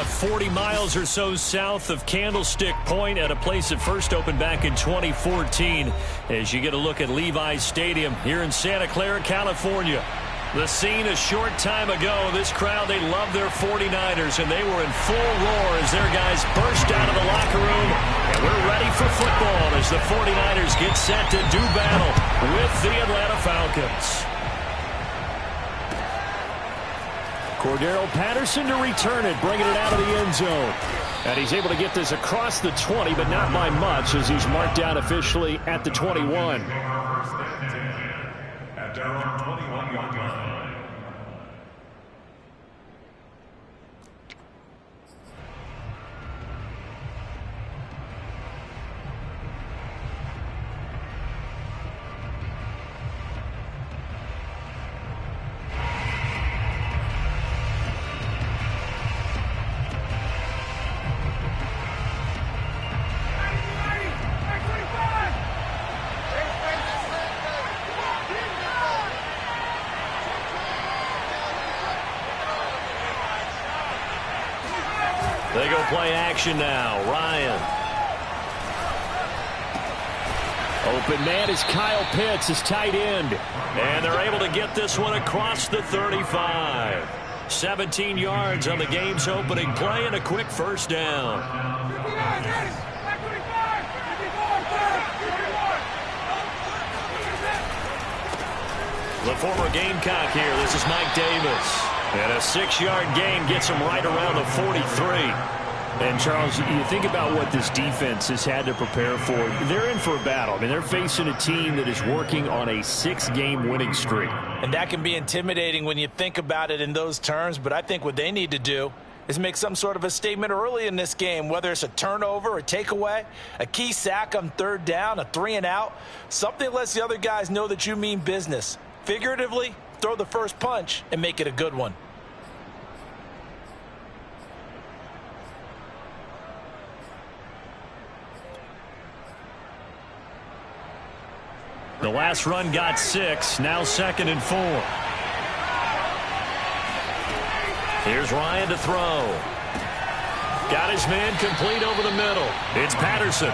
40 miles or so south of Candlestick Point at a place that first opened back in 2014 as you get a look at Levi's Stadium here in Santa Clara, California. The scene a short time ago, this crowd, they love their 49ers, and they were in full roar as their guys burst out of the locker room. And we're ready for football as the 49ers get set to do battle with the Atlanta Falcons. Cordero Patterson to return it, bringing it out of the end zone. And he's able to get this across the 20, but not by much as he's marked down officially at the 21. At their own 21-yard line. They go play action now. Ryan. Open man is Kyle Pitts, his tight end. And they're able to get this one across the 35. 17 yards on the game's opening play and a quick first down. The former Gamecock here. This is Mike Davis. And a 6-yard gain gets him right around the 43. And, Charles, you think about what this defense has had to prepare for. They're in for a battle. I mean, they're facing a team that is working on a 6-game winning streak. And that can be intimidating when you think about it in those terms. But I think what they need to do is make some sort of a statement early in this game, whether it's a turnover, a takeaway, a key sack on third down, a 3-and-out. Something that lets the other guys know that you mean business. Figuratively, throw the first punch and make it a good one. The last run got 6, now 2nd and 4. Here's Ryan to throw. Got his man complete over the middle. It's Patterson.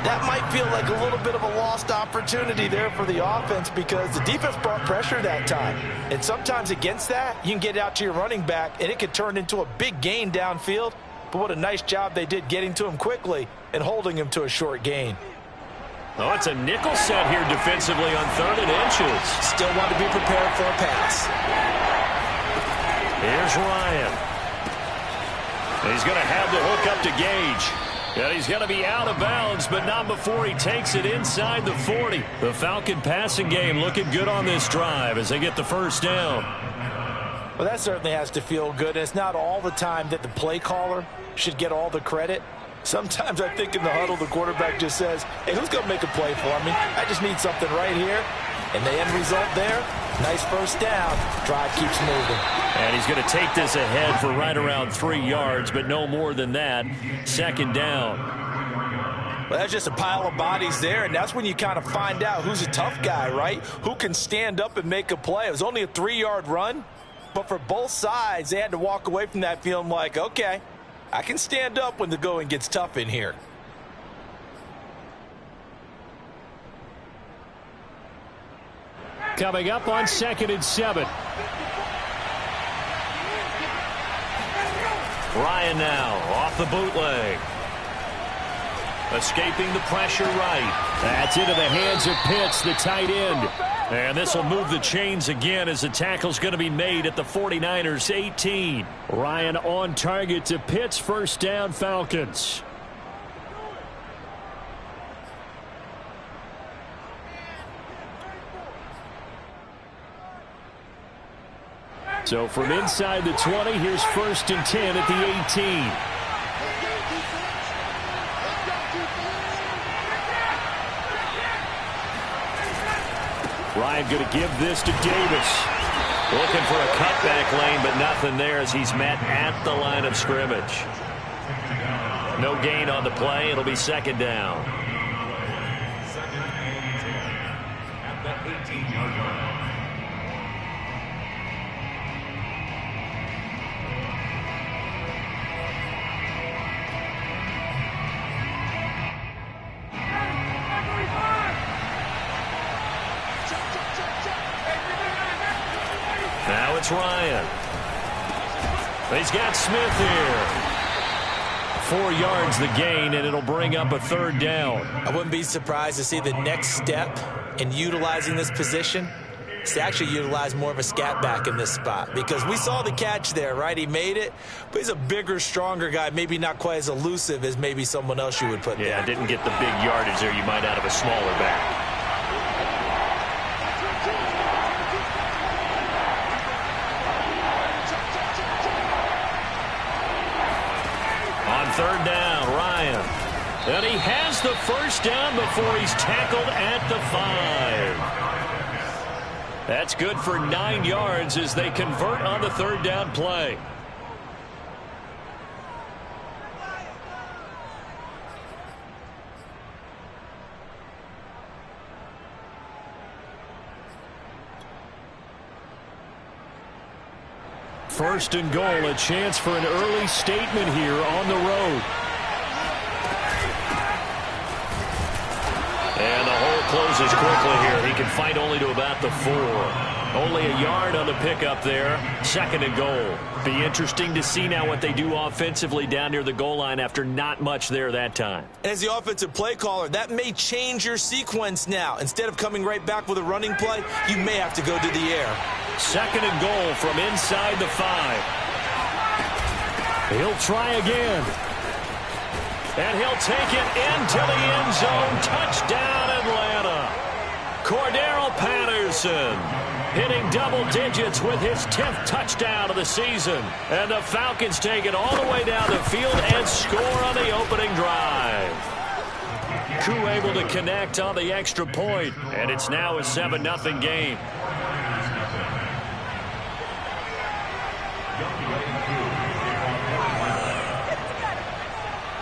That might feel like a little bit of a lost opportunity there for the offense because the defense brought pressure that time. And sometimes against that, you can get out to your running back, and it could turn into a big gain downfield. But what a nice job they did getting to him quickly and holding him to a short gain. Oh, it's a nickel set here defensively on 3rd and inches. Still want to be prepared for a pass. Here's Ryan. He's going to have the hook up to Gage. And he's going to be out of bounds, but not before he takes it inside the 40. The Falcon passing game looking good on this drive as they get the first down. Well, that certainly has to feel good. And it's not all the time that the play caller should get all the credit. Sometimes I think in the huddle, the quarterback just says, hey, who's going to make a play for me? I just need something right here. And the end result there, nice first down. Drive keeps moving. And he's going to take this ahead for right around 3 yards, but no more than that. 2nd down. Well, that's just a pile of bodies there, and that's when you kind of find out who's a tough guy, right? Who can stand up and make a play. It was only a 3-yard run, but for both sides, they had to walk away from that feeling like, okay, I can stand up when the going gets tough in here. Coming up on 2nd and 7. Ryan now off the bootleg. Escaping the pressure right. That's into the hands of Pitts, the tight end. And this will move the chains again as the tackle's going to be made at the 49ers 18. Ryan on target to Pitts, first down, Falcons. So from inside the 20, here's 1st and 10 at the 18. Ryan going to give this to Davis. Looking for a cutback lane, but nothing there as he's met at the line of scrimmage. No gain on the play. It'll be 2nd down. At the 18-yard line. it's Ryan. He's got Smith here. 4 yards the gain, and it'll bring up a 3rd down. I wouldn't be surprised to see the next step in utilizing this position is to actually utilize more of a scat back in this spot, because we saw the catch there, right? He made it, but he's a bigger, stronger guy, maybe not quite as elusive as maybe someone else you would put there. Yeah, didn't get the big yardage there you might out of a smaller back. On 3rd down, Ryan. And he has the 1st down before he's tackled at the 5. That's good for 9 yards as they convert on the 3rd down play. First and goal, a chance for an early statement here on the road. And the hole closes quickly here. He can fight only to about the 4. Only a yard on the pickup there. 2nd and goal. Be interesting to see now what they do offensively down near the goal line after not much there that time. As the offensive play caller, that may change your sequence now. Instead of coming right back with a running play, you may have to go to the air. 2nd and goal from inside the 5. He'll try again. And he'll take it into the end zone. Touchdown, Atlanta. Cordero Patterson hitting double digits with his 10th touchdown of the season. And the Falcons take it all the way down the field and score on the opening drive. Koo able to connect on the extra point, and it's now a 7-0 game.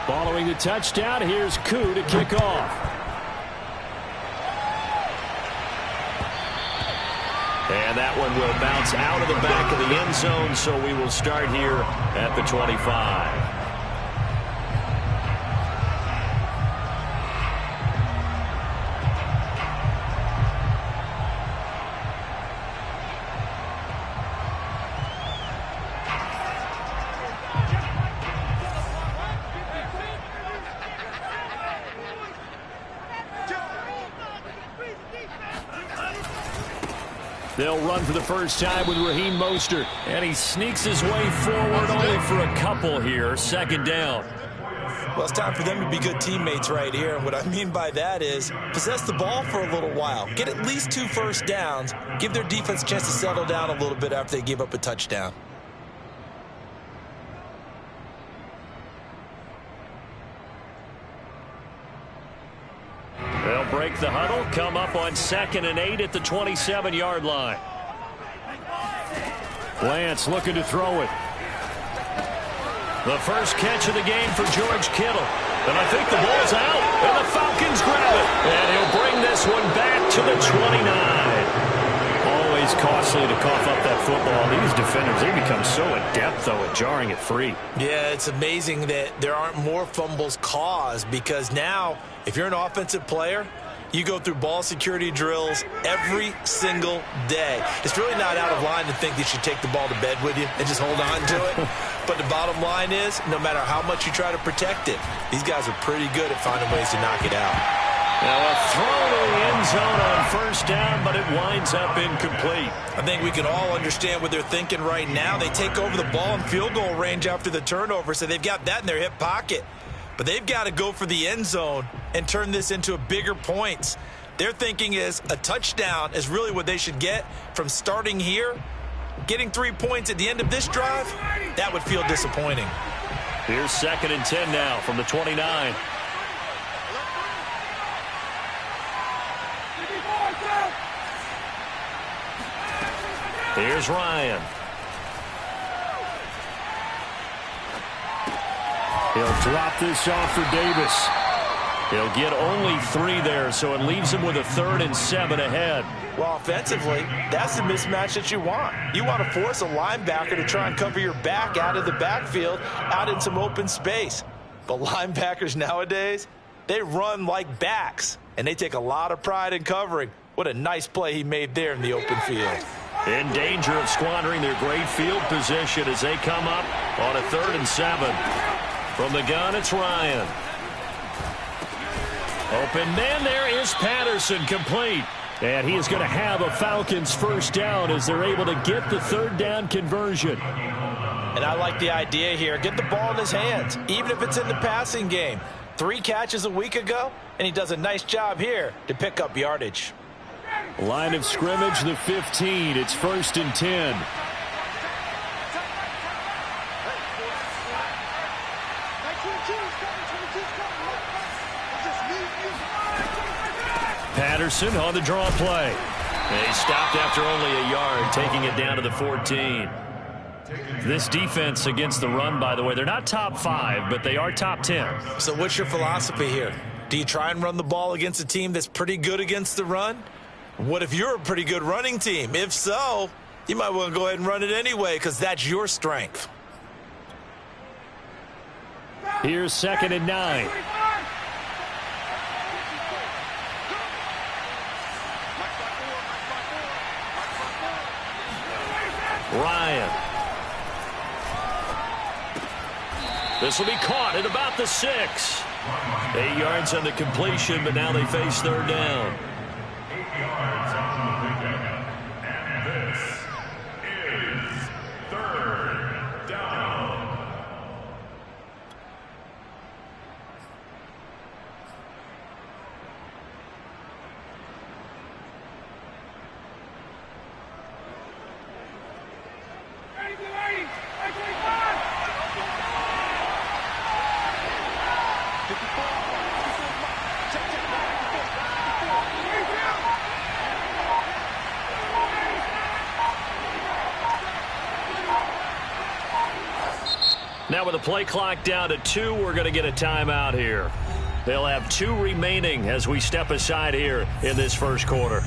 Following the touchdown, here's Koo to kick off. And that one will bounce out of the back of the end zone, so we will start here at the 25. They'll run for the first time with Raheem Mostert. And he sneaks his way forward only for a couple here. 2nd down. Well, it's time for them to be good teammates right here. And what I mean by that is possess the ball for a little while. Get at least 2 first downs. Give their defense a chance to settle down a little bit after they give up a touchdown. They'll break the huddle, come up on 2nd and 8 at the 27-yard line. Lance looking to throw it. The first catch of the game for George Kittle. And I think the ball's out, and the Falcons grab it. And he'll bring this one back to the 29. Always costly to cough up that football. These defenders, they become so adept, though, at jarring it free. Yeah, it's amazing that there aren't more fumbles caused, because now, if you're an offensive player, you go through ball security drills every single day. It's really not out of line to think you should take the ball to bed with you and just hold on to it. But the bottom line is, no matter how much you try to protect it, these guys are pretty good at finding ways to knock it out. Now a throw to the end zone on 1st down, but it winds up incomplete. I think we can all understand what they're thinking right now. They take over the ball in field goal range after the turnover, so they've got that in their hip pocket. But they've got to go for the end zone and turn this into bigger points. Their thinking is a touchdown is really what they should get from starting here. Getting 3 points at the end of this drive, that would feel disappointing. Here's 2nd and 10 now from the 29. Here's Ryan. He'll drop this off for Davis. He'll get only 3 there, so it leaves him with a 3rd and 7 ahead. Well, offensively, that's the mismatch that you want. You want to force a linebacker to try and cover your back out of the backfield, out in some open space. But linebackers nowadays, they run like backs, and they take a lot of pride in covering. What a nice play he made there in the open field. In danger of squandering their great field position as they come up on a 3rd and 7. From the gun, it's Ryan. Open man, there is Patterson, complete. And he is going to have a Falcons first down as they're able to get the 3rd down conversion. And I like the idea here. Get the ball in his hands, even if it's in the passing game. 3 catches a week ago, and he does a nice job here to pick up yardage. Line of scrimmage, the 15. It's 1st and 10. Patterson on the draw play. And he stopped after only a yard, taking it down to the 14. This defense against the run, by the way, they're not top 5, but they are top 10. So what's your philosophy here? Do you try and run the ball against a team that's pretty good against the run? What if you're a pretty good running team? If so, you might want to go ahead and run it anyway because that's your strength. Here's 2nd and 9. Ryan. This will be caught at about the 6. 8 yards on the completion, but now they face 3rd down. 8 yards on the pickup. And this is 3rd down. Now with the play clock down to 2, we're going to get a timeout here. They'll have 2 remaining as we step aside here in this first quarter.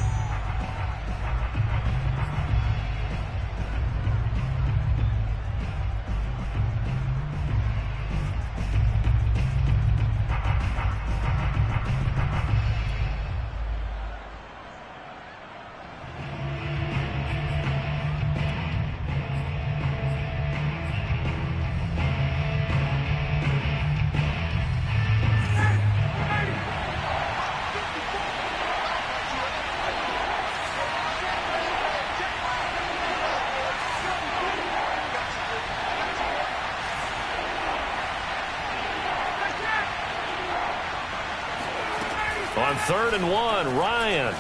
On 3rd and 1, Ryan.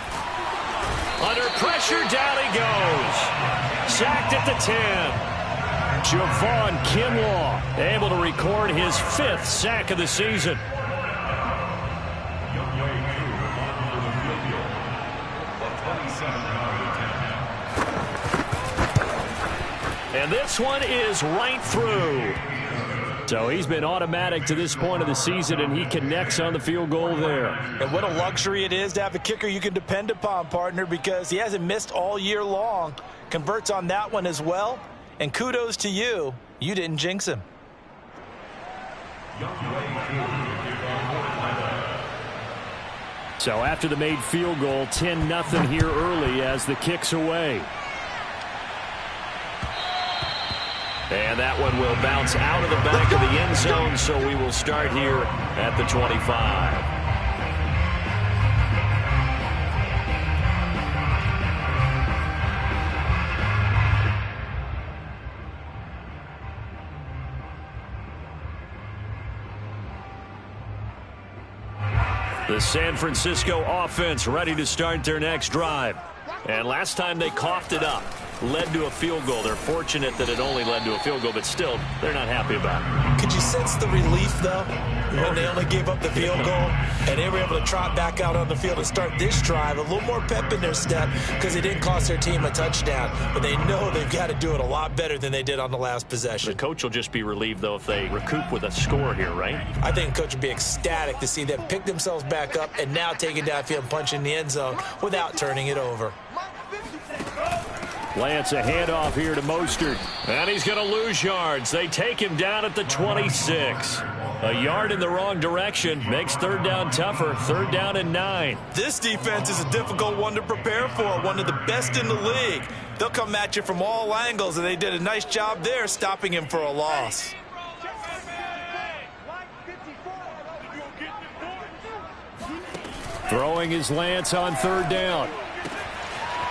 Under pressure, down he goes. Sacked at the 10. Javon Kinlaw able to record his 5th sack of the season. And this one is right through. So he's been automatic to this point of the season, and he connects on the field goal there. And what a luxury it is to have a kicker you can depend upon, partner, because he hasn't missed all year long. Converts on that one as well. And kudos to you. You didn't jinx him. So after the made field goal, 10-0 here early as the kick's away. And that one will bounce out of the back of the end zone, so we will start here at the 25. The San Francisco offense ready to start their next drive. And last time they coughed it up, led to a field goal. They're fortunate that it only led to a field goal, but still, they're not happy about it. Could you sense the relief, though, when they only gave up the field goal and they were able to trot back out on the field and start this drive? A little more pep in their step because it didn't cost their team a touchdown, but they know they've got to do it a lot better than they did on the last possession. The coach will just be relieved, though, if they recoup with a score here, right? I think the coach would be ecstatic to see them pick themselves back up and now take it downfield and punch in the end zone without turning it over. Lance, a handoff here to Mostert. And he's going to lose yards. They take him down at the 26. A yard in the wrong direction makes 3rd down tougher. 3rd down and 9. This defense is a difficult one to prepare for, one of the best in the league. They'll come at you from all angles, and they did a nice job there stopping him for a loss. Throwing his Lance on third down.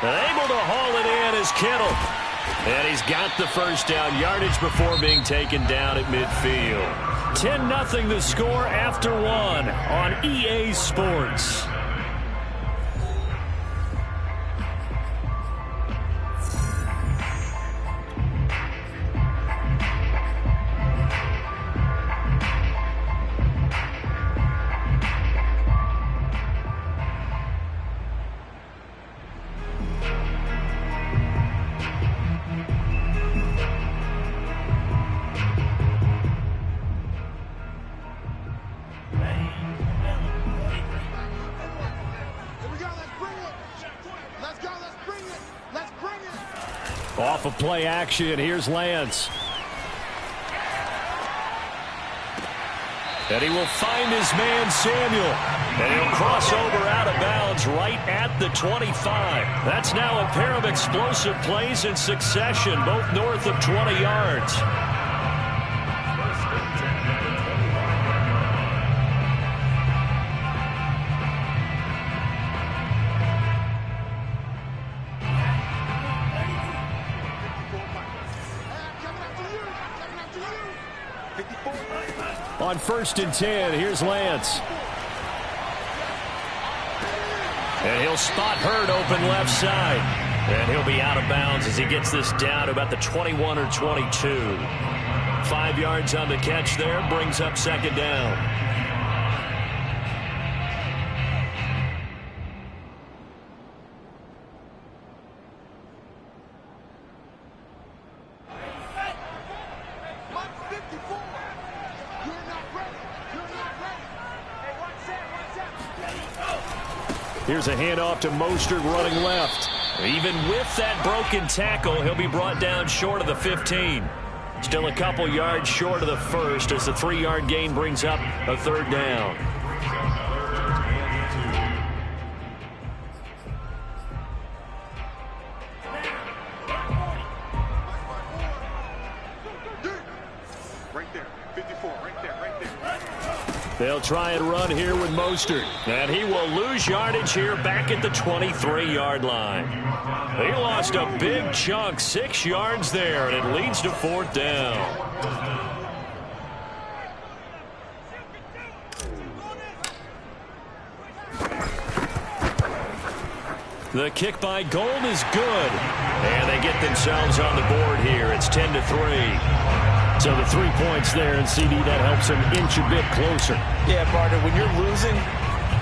Able to haul it in is Kittle. And he's got the first down, yardage before being taken down at midfield. 10-0 the score after one on EA Sports. Off of play action, here's Lance. And he will find his man Samuel. And he'll cross over out of bounds right at the 25. That's now a pair of explosive plays in succession, both north of 20 yards. On 1st and 10, here's Lance. And he'll spot Hurd open left side. And he'll be out of bounds as he gets this down to about the 21 or 22. 5 yards on the catch there, brings up second down. Here's a handoff to Mostert running left. Even with that broken tackle, he'll be brought down short of the 15. Still a couple yards short of the first as the 3-yard gain brings up a third down. They'll try and run here with Mostert. And he will lose yardage here back at the 23-yard line. He lost a big chunk, 6 yards there, and it leads to fourth down. The kick by Gold is good. And they get themselves on the board here. It's 10-3. So the 3 points there, and CD, that helps him inch a bit closer. Yeah, partner, when you're losing,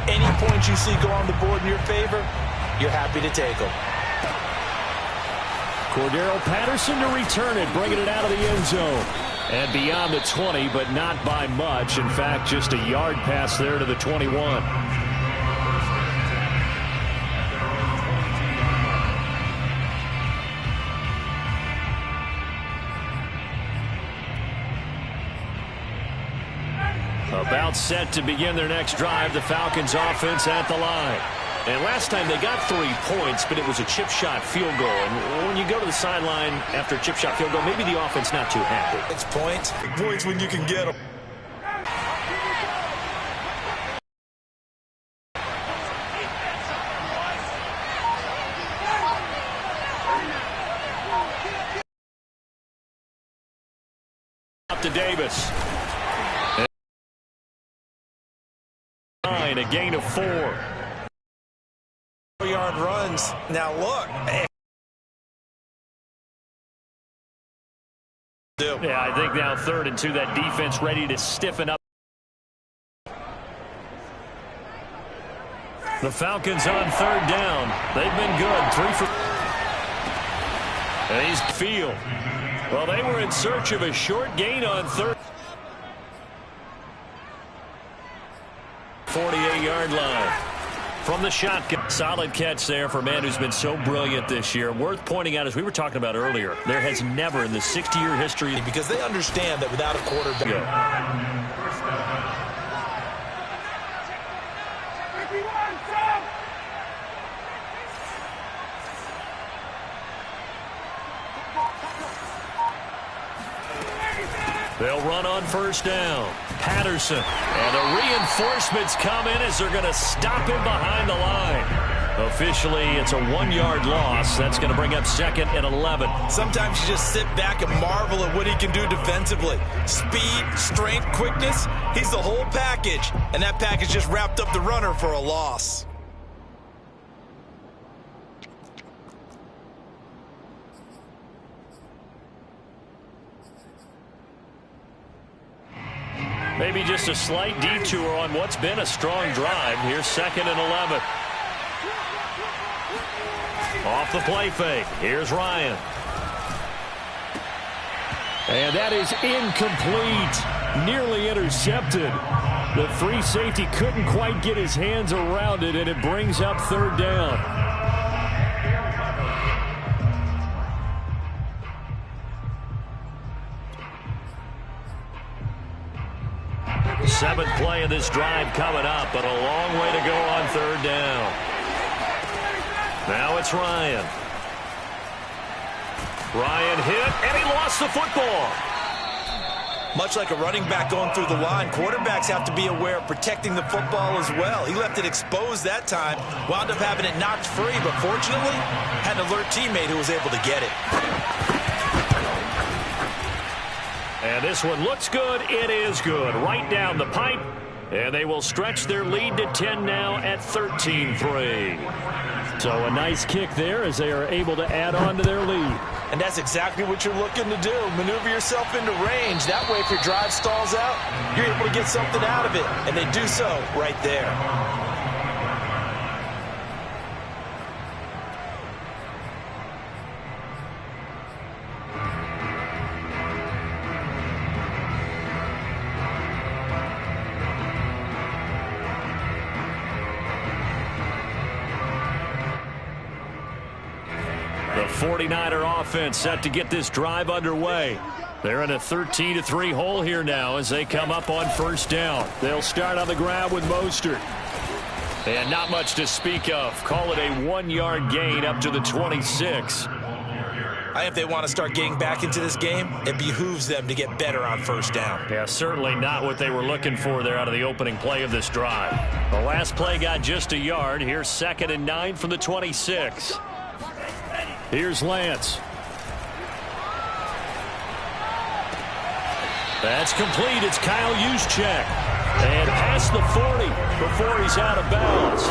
any points you see go on the board in your favor, you're happy to take them. Cordero Patterson to return it, bringing it out of the end zone. And beyond the 20, but not by much. In fact, just a yard pass there to the 21. About set to begin their next drive, the Falcons offense at the line. And last time they got 3 points, but it was a chip shot field goal. And when you go to the sideline after a chip shot field goal, maybe the offense not too happy. It's points when you can get them. Up to Davis. A gain of 4. 4-yard runs. Now look. Yeah, I think now 3rd and 2. That defense ready to stiffen up. The Falcons on 3rd down. They've been good. 3 for. And he's field. Well, they were in search of a short gain on 3rd. 48-yard line. From the shotgun. Solid catch there for a man who's been so brilliant this year. Worth pointing out, as we were talking about earlier, there has never in the 60-year history. Because they understand that without a quarterback. They'll run on first down. Patterson. And the reinforcements come in as they're going to stop him behind the line. Officially, it's a 1-yard loss. That's going to bring up 2nd and 11. Sometimes you just sit back and marvel at what he can do defensively. Speed, strength, quickness. He's the whole package. And that package just wrapped up the runner for a loss. Maybe just a slight detour on what's been a strong drive. Here's 2nd and 11. Off the play fake. Here's Ryan. And that is incomplete. Nearly intercepted. The free safety couldn't quite get his hands around it, and it brings up 3rd down. Seventh play of this drive coming up, but a long way to go on 3rd down. Now it's Ryan. Ryan hit, and he lost the football. Much like a running back going through the line, quarterbacks have to be aware of protecting the football as well. He left it exposed that time, wound up having it knocked free, but fortunately, had an alert teammate who was able to get it. And this one looks good. It is good. Right down the pipe. And they will stretch their lead to 10 now at 13-3. So a nice kick there as they are able to add on to their lead. And that's exactly what you're looking to do. Maneuver yourself into range. That way, if your drive stalls out, you're able to get something out of it. And they do so right there. The 49er offense set to get this drive underway. They're in a 13-3 hole here now as they come up on first down. They'll start on the ground with Mostert. And not much to speak of. Call it a 1-yard gain up to the 26. If they want to start getting back into this game, it behooves them to get better on first down. Yeah, certainly not what they were looking for there out of the opening play of this drive. The last play got just a yard. Here's 2nd and 9 from the 26. Here's Lance. That's complete. It's Kyle Juszczyk. And past the 40 before he's out of bounds.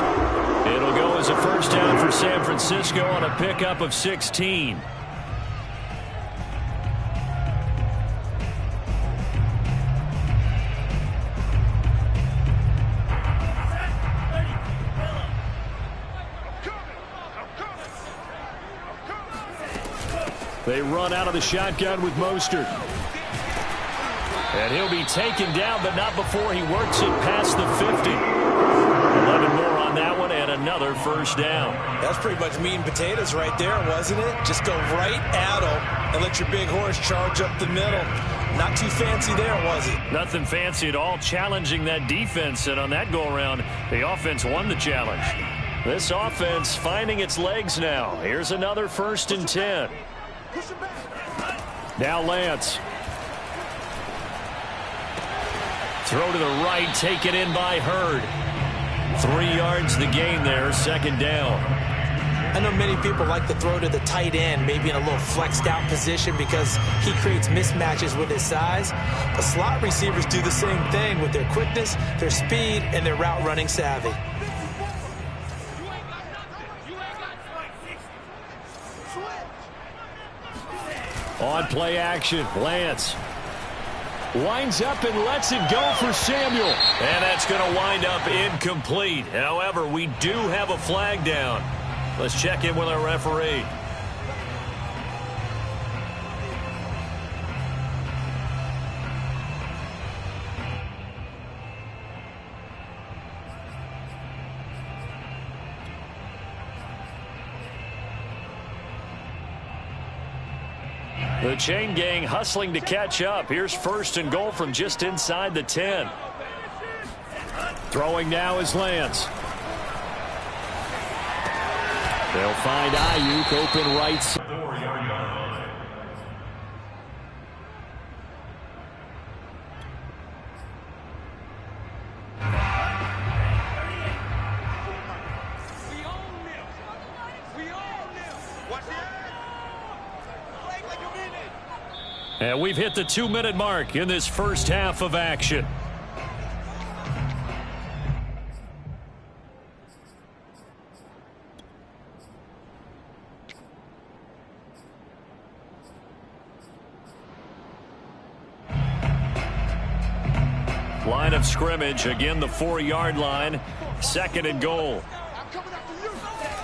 It'll go as a first down for San Francisco on a pickup of 16. They run out of the shotgun with Mostert. And he'll be taken down, but not before he works it past the 50. 11 more on that one, and another first down. That's pretty much meat and potatoes right there, wasn't it? Just go right at him and let your big horse charge up the middle. Not too fancy there, was it? Nothing fancy at all, challenging that defense. And on that go-around, the offense won the challenge. This offense finding its legs now. Here's another 1st and 10. Now Lance. Throw to the right, taken in by Hurd. 3 yards the gain there, 2nd down. I know many people like to throw to the tight end, maybe in a little flexed out position because he creates mismatches with his size. But slot receivers do the same thing with their quickness, their speed, and their route running savvy. On play action, Lance winds up and lets it go for Samuel. And that's going to wind up incomplete. However, we do have a flag down. Let's check in with our referee. The chain gang hustling to catch up. Here's 1st and goal from just inside the 10. Throwing now is Lance. They'll find Ayuk open right. And we've hit the 2-minute mark in this first half of action. Line of scrimmage, again the 4-yard line, 2nd and goal.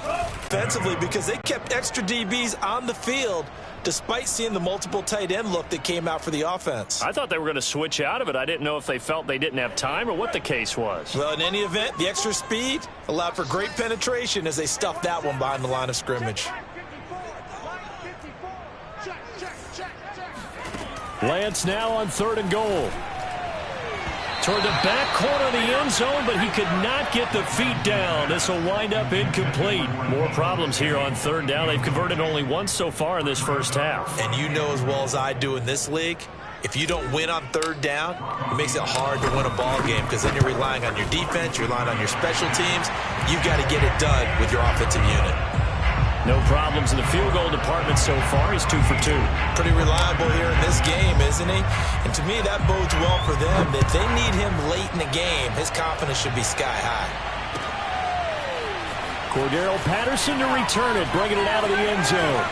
Offensively, because they kept extra DBs on the field despite seeing the multiple tight end look that came out for the offense. I thought they were going to switch out of it. I didn't know if they felt they didn't have time or what the case was. Well, in any event, the extra speed allowed for great penetration as they stuffed that one behind the line of scrimmage. Lance now on 3rd and goal. Toward the back corner of the end zone, but he could not get the feet down. This will wind up incomplete. More problems here on 3rd down. They've converted only once so far in this first half. And you know as well as I do in this league, if you don't win on 3rd down, it makes it hard to win a ball game because then you're relying on your defense, you're relying on your special teams. You've got to get it done with your offensive unit. No problems in the field goal department so far. He's 2 for 2. Pretty reliable here in this game, isn't he? And to me, that bodes well for them. If they need him late in the game, his confidence should be sky high. Cordero Patterson to return it, bringing it out of the end zone.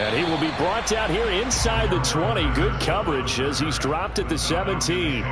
And he will be brought down here inside the 20. Good coverage as he's dropped at the 17.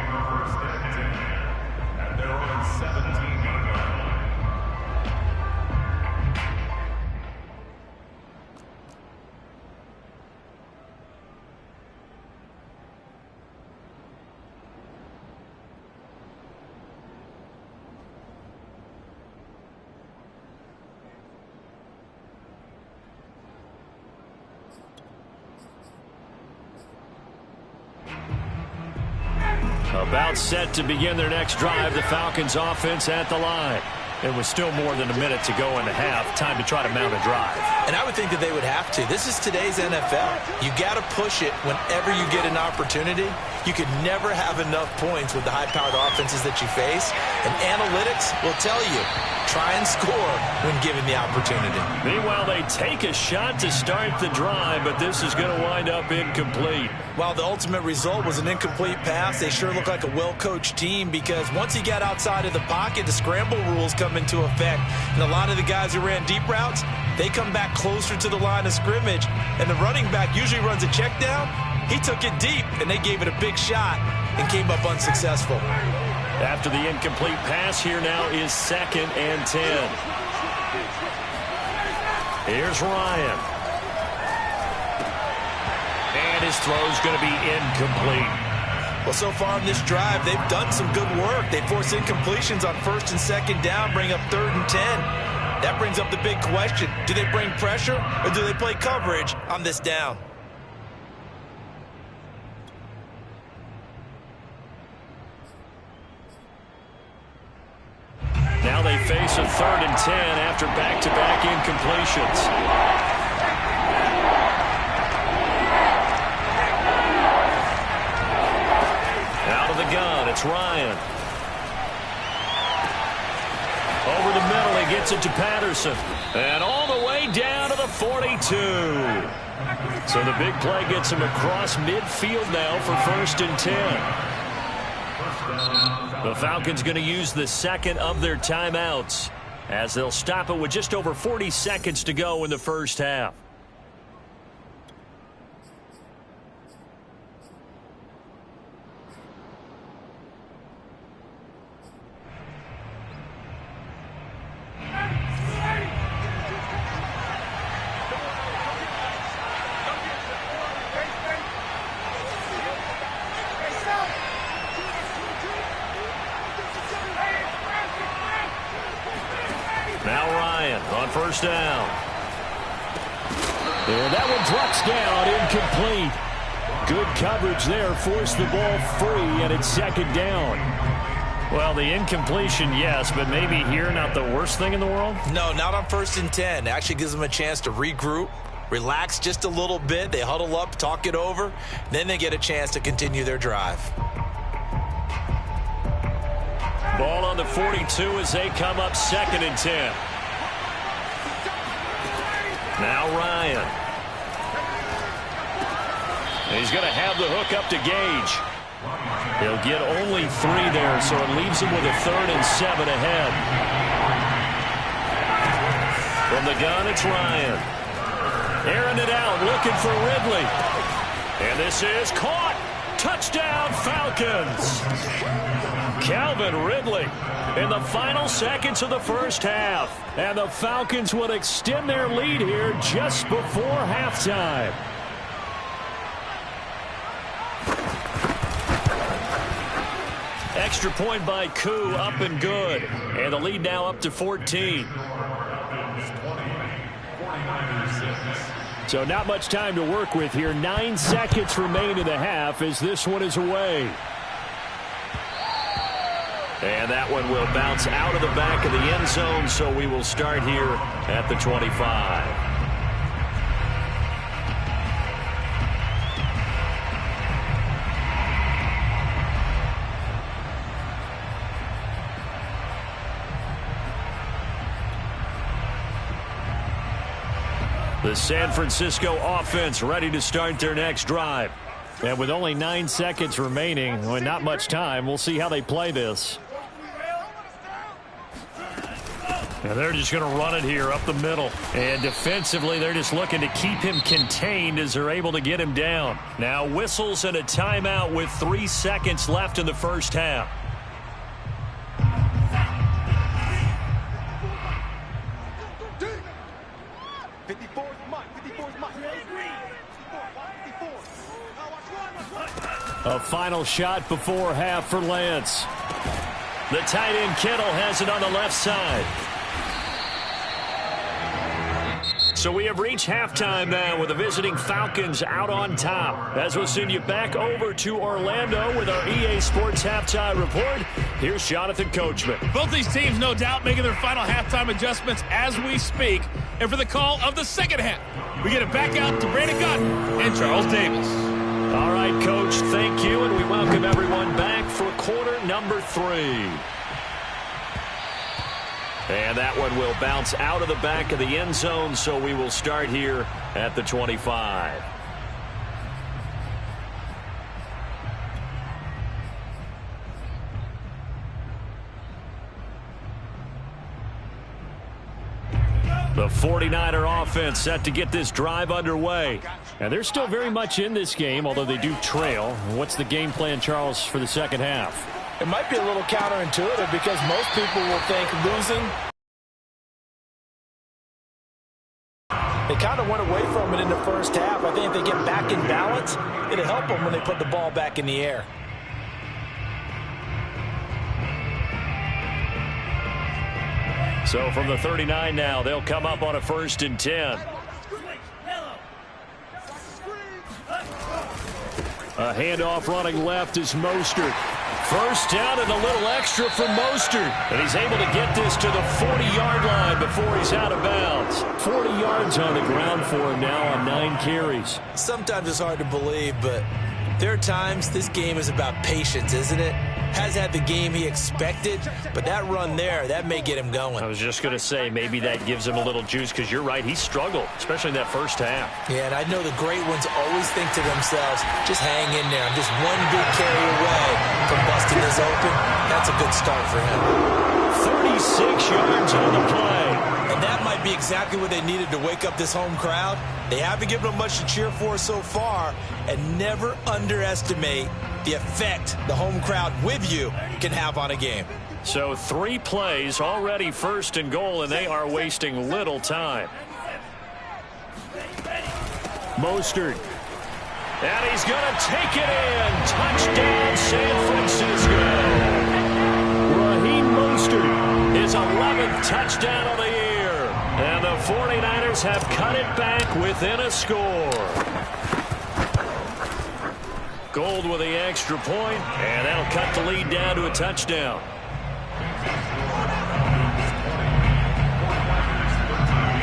About set to begin their next drive, the Falcons offense at the line. It was still more than a minute to go in the half. Time to try to mount a drive. And I would think that they would have to. This is today's NFL. You got to push it whenever you get an opportunity. You could never have enough points with the high-powered offenses that you face. And analytics will tell you, try and score when given the opportunity. Meanwhile, they take a shot to start the drive, but this is going to wind up incomplete. While the ultimate result was an incomplete pass, they sure look like a well-coached team because once he got outside of the pocket, the scramble rules come into effect. And a lot of the guys who ran deep routes, they come back closer to the line of scrimmage. And the running back usually runs a check down. He took it deep, and they gave it a big shot and came up unsuccessful. After the incomplete pass, here now is 2nd and 10. Here's Ryan. And his throw's going to be incomplete. Well, so far in this drive, they've done some good work. They force incompletions on 1st and 2nd down, bring up 3rd and 10. That brings up the big question. Do they bring pressure or do they play coverage on this down? Now they face a 3rd and 10 after back-to-back incompletions. Out of the gun, it's Ryan. Over the middle, he gets it to Patterson. And all the way down to the 42. So the big play gets him across midfield now for 1st and 10. The Falcons going to use the 2nd of their timeouts as they'll stop it with just over 40 seconds to go in the first half. Now Ryan on 1st down. And that one drops down, incomplete. Good coverage there, forced the ball free, and it's 2nd down. Well, the incompletion, yes, but maybe here not the worst thing in the world? No, not on 1st and 10. It actually gives them a chance to regroup, relax just a little bit. They huddle up, talk it over. Then they get a chance to continue their drive. Ball on the 42 as they come up 2nd and 10. Now Ryan. He's going to have the hook up to Gage. He'll get only 3 there, so it leaves him with a 3rd and 7 ahead. From the gun, it's Ryan. Airing it out, looking for Ridley. And this is caught. Touchdown, Falcons. Calvin Ridley in the final seconds of the first half. And the Falcons will extend their lead here just before halftime. Extra point by Koo, up and good. And the lead now up to 14. So not much time to work with here. 9 seconds remain in the half as this one is away. And that one will bounce out of the back of the end zone, so we will start here at the 25. The San Francisco offense ready to start their next drive. And with only 9 seconds remaining, and not much time, we'll see how they play this. And they're just going to run it here up the middle. And defensively, they're just looking to keep him contained as they're able to get him down. Now whistles and a timeout with 3 seconds left in the first half. A final shot before half for Lance. The tight end Kittle has it on the left side. So we have reached halftime now with the visiting Falcons out on top. As we'll send you back over to Orlando with our EA Sports Halftime Report, here's Jonathan Coachman. Both these teams, no doubt, making their final halftime adjustments as we speak. And for the call of the second half, we get it back out to Brandon Cotton and Charles Davis. All right, Coach, thank you, and we welcome everyone back for quarter number 3. And that one will bounce out of the back of the end zone, so we will start here at the 25. The 49er offense set to get this drive underway. And they're still very much in this game, although they do trail. What's the game plan, Charles, for the second half? It might be a little counterintuitive because most people will think losing. They kind of went away from it in the first half. I think if they get back in balance, it'll help them when they put the ball back in the air. So from the 39 now, they'll come up on a 1st and 10. A handoff running left is Mostert. First down and a little extra for Mostert. And he's able to get this to the 40-yard line before he's out of bounds. 40 yards on the ground for him now on 9 carries. Sometimes it's hard to believe, but there are times this game is about patience, isn't it? Has had the game he expected, but that run there, that may get him going. I was just going to say, maybe that gives him a little juice, because you're right, he struggled, especially in that first half. Yeah, and I know the great ones always think to themselves, just hang in there. I'm just one big carry away from busting this open. That's a good start for him. 36 yards on the play. And that might be exactly what they needed to wake up this home crowd. They haven't given them much to cheer for so far, and never underestimate the effect the home crowd with you can have on a game. So 3 plays, already 1st and goal, and they are wasting little time. Mostert. And he's going to take it in. Touchdown, San Francisco. Raheem Mostert, his 11th touchdown of the year. And the 49ers have cut it back within a score. Gold with the extra point, and that'll cut the lead down to a touchdown.